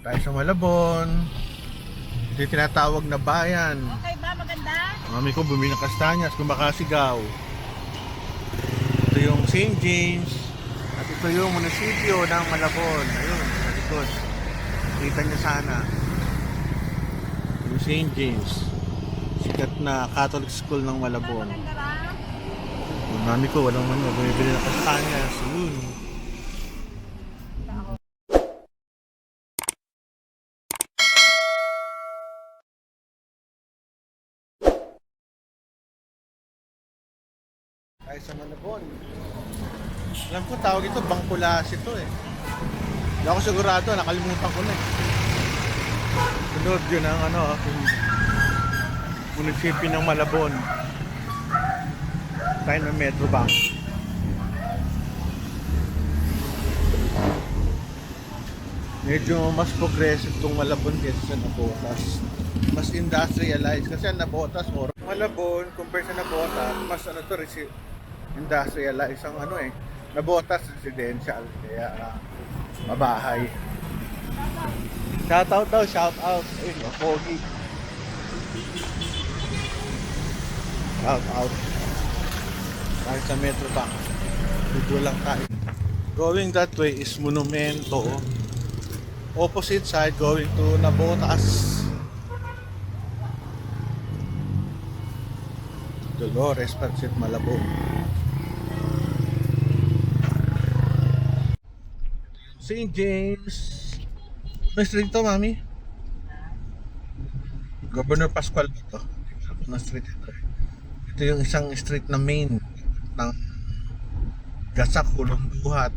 Tayo sa Malabon. Ito yung tinatawag na bayan. Okay ba? Maganda? Mami ko bumili ng kastanyas, kumakasigaw. Ito yung St. James. At ito yung munisipyo ng Malabon. Ayun, sa likod. Kita niyo sana. Yung St. James. Sikat na Catholic school ng Malabon. Maganda ba? Yung mami ko, walang bumibili ng kastanyas. Yun. Tayo sa Malabon. Alam ko tawag ito, Bangkulas ito eh. Hindi ako sigurado, nakalimutan ko na eh. Sunod yun ang munisipyo ng Malabon. Tayo ng Metro Bank. Medyo mas progressive itong Malabon kaysa sa Navotas. Mas industrialized kasi ang Navotas or Malabon compared sa Navotas, mas industrialized ang Navotas residential, kaya mabahay. Shout out daw, shout out. Ayun, pogi. Shout out. Tayo sa Metro Bank. Dito lang tayo. Going that way is Monumento. Opposite side going to Navotas. Dolores Pancit Malabon. St. James. Ano street to, mami? Governor Pascual ito. Ano street ito? Ito yung isang street na main ng Gasak, Hulong Buhat,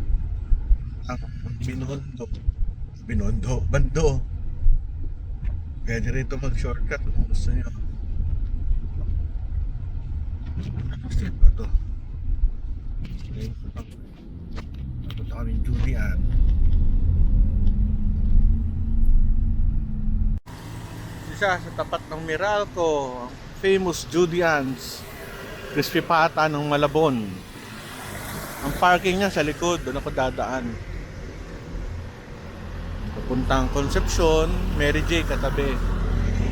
ang Bando. Pwede rito mag-shortcut kung gusto nyo. Ano street ba ito? Punta kaming Julian. Isa sa tapat ng Meralco, famous Julian's crispy pata ng Malabon. Ang parking niya sa likod, doon ako dadaan. Papuntang Concepcion, Mary J katabi.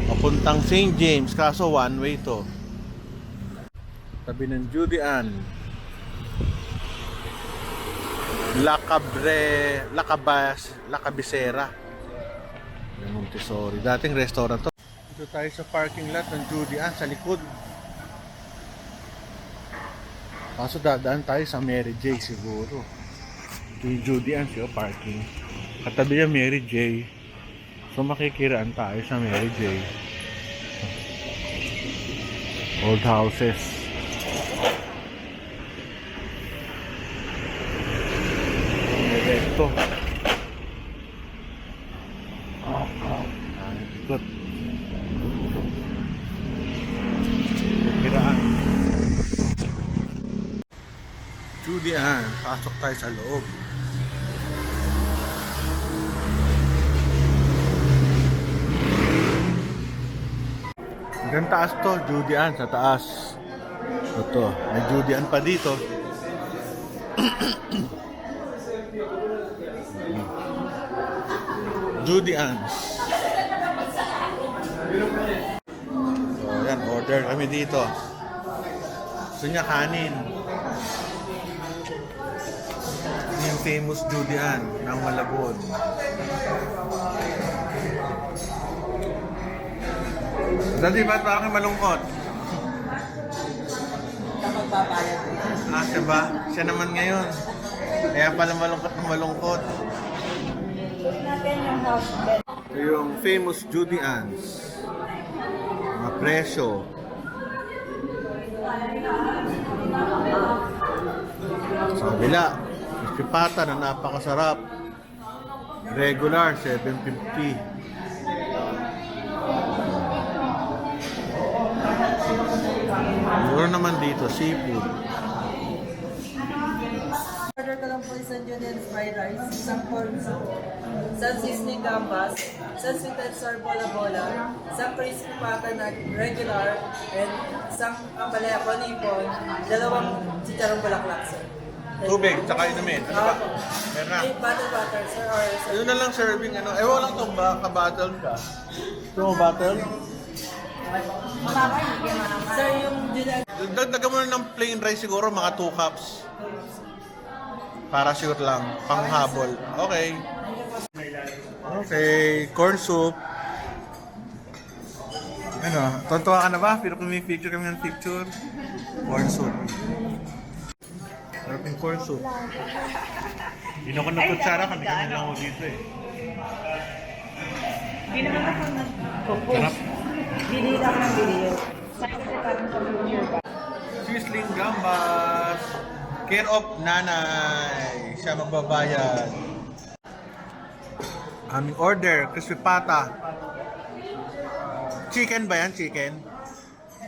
Papuntang St. James, kaso one way to. Tabi ng Julian. La Cabecera. Montessori. Dating restaurant to. Dito tayo sa parking lot ng Julian sa likod. Kaso dadaan tayo sa Mary J siguro. Ito yung Julian siya parking. Katabi yung Mary J. So makikiraan tayo sa Mary J. Old houses. Ito. Ikot. Kiraan. Julian, pasok tayo sa loob. Hanggang taas to, Julian sa taas. Ito, may Julian pa dito. Julian's. So, yan, order kami dito. Gusto niya kanin. Yung famous Julian ng Malabon. Dati ba't parang malungkot? Siya ba? Siya naman ngayon. Kaya pala malungkot ng malungkot. Ito yung famous Julian's. Mga presyo. Sa kabila, pipata na napakasarap. Regular, $7.50. Mura naman dito, seafood. Order ka lang po isang Julian's fried rice, isang corn soup, isang seasoning gambas, isang sweet and sour bola-bola, isang crispy pata na regular, and isang ampalaya panipon, dalawang chicharong bulaklak, sir. Tubig, tsaka inumin. Ano ba? Meron na. May bottle water, sir, or sir. Yun na lang serving ano. Eh, walang itong ba? Ka-battle ka. Ito mo battle? Sir, yung Julian. Dagdagan mo na ng plain rice siguro, mga 2 cups. Para sure lang. Panghabol. Okay. Okay. Corn soup. Ano? Tontuwa ka na ba? Pero kung may picture kami ng picture. Corn soup. Sarap yung corn soup. Hindi na ako nagkutsara. Kami-kami lang ako dito eh. Hindi naman ako nag-propose. Sarap. Bili lang ng bili. Sa kasi parang computer ba? Sizzling gambas. Care of nanay. Siya magbabayad. Aming order, crispy pata. Chicken ba yan? Chicken?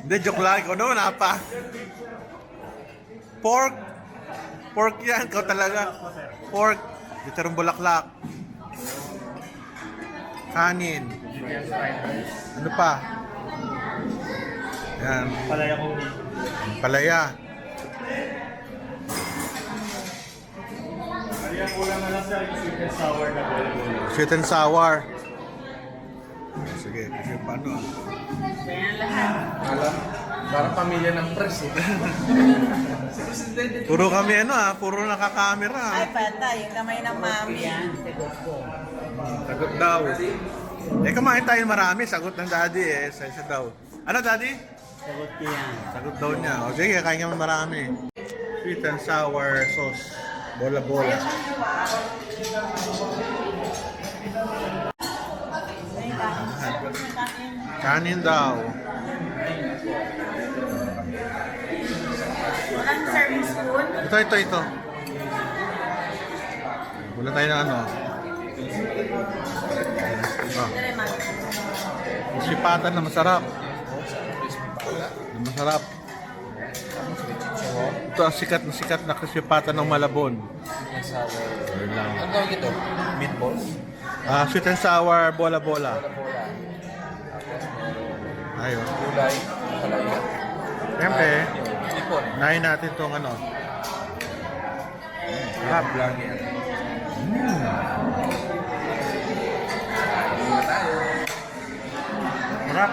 Hindi, joke lang. Ikaw na, wala pa. Pork. Pork yan. Ikaw talaga. Pork. Literong bulaklak. Kanin. Ano pa? Yan. Palaya ko. Palaya. Palaya ko lang na lang sa sweet and sour na bol-bol. Sweet and sour. Sige, kasi paano? Alam, parang pamilya ng press eh. Puro kami puro nakakamera. Ay, pata, yung kamay ng mami. Sagot daw. Eh, kumain tayo marami. Sagot ng daddy eh. Isa daw. Ano daddy? Sagot ko yan. Sagot daw niya. O sige, kain kami marami. Sweet and sour sauce. Bola-bola. Kanin daw. Walang serving spoon. Ito. Wala tayo ng ano. Sipatan na masarap. Masarap. Ito ang sikat na kasipatan ng Malabon. Yun lang. Ano tawag ito? Meatballs? Sweet and sour, bola-bola. Bola. Ayun. Gulay. Palaya. Siyempre, Ipon. nahin natin itong ano. Sarap. Vlog yan. Sarap.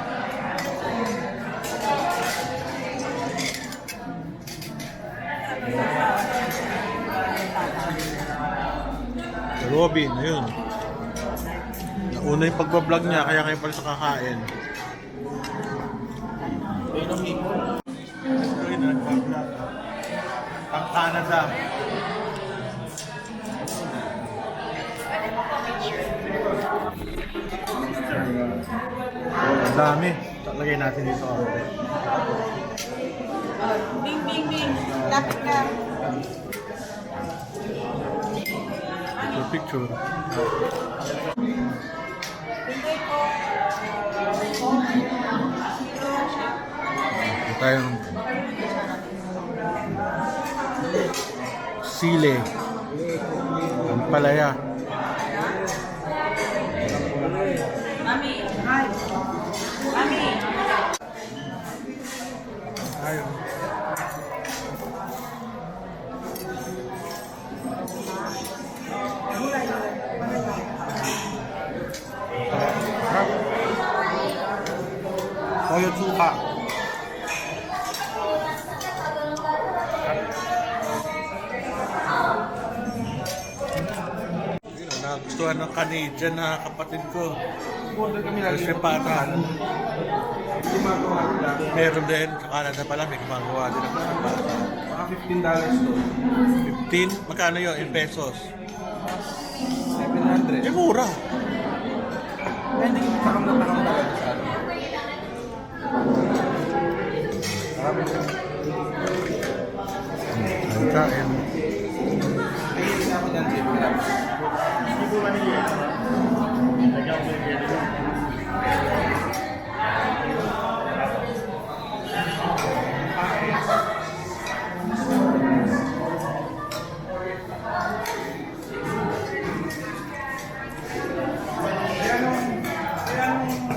Robin, ayun. Nauna yung pagbablog niya, kaya kayo pala sa kakain. Ayun, nagbablog. Pang Canada. Ang dami. Lagay natin dito. Bing, bing, bing. Lapit ka. Picture. Pinday ko. Ito tayong sile. Ang palaya. Mami. Hi. Mami. Ayun. Toyo suka. Nagustuhan ng Canadian na kapatid ko. Order kami lagi. Kasi pata. Gumagawa nila. Meron din sa Canada pala, may gumagawa din ng kasi pata. Mga $15 to. 15? Magkano yun in pesos? 700. Eh, mura. Hindi ko takam na takam talaga sa ano. Marami na. Ang kain. Nahilig ako dyan, Jim.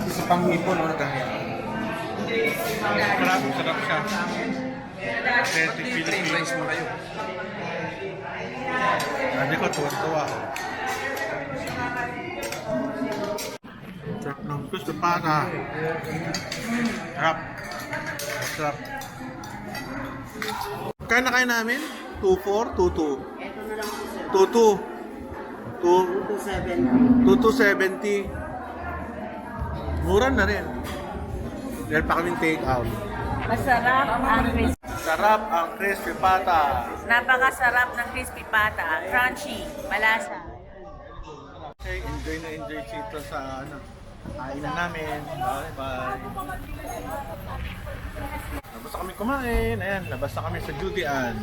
Isa pang hipon, ano kaya? Sarap siya. Authentic Train Filipino. rice mo kayo. Sabi ko, tuwa-tuwa. Sarap ng gusto pata. Sarap. Sarap. Kaya na kayo namin? 2-4? 2-2? Ito na lang po, sir. 2-2. 270. 2-270. Mura na rin. Dahil pa kaming take out. Masarap ang crispy. Sarap ang crispy pata. Napakasarap ng crispy pata. Crunchy. Malasa. Okay, enjoy na enjoy dito sa kainan namin. Bye-bye. Labas na kami kumain. Ayan, labas na kami sa Judean.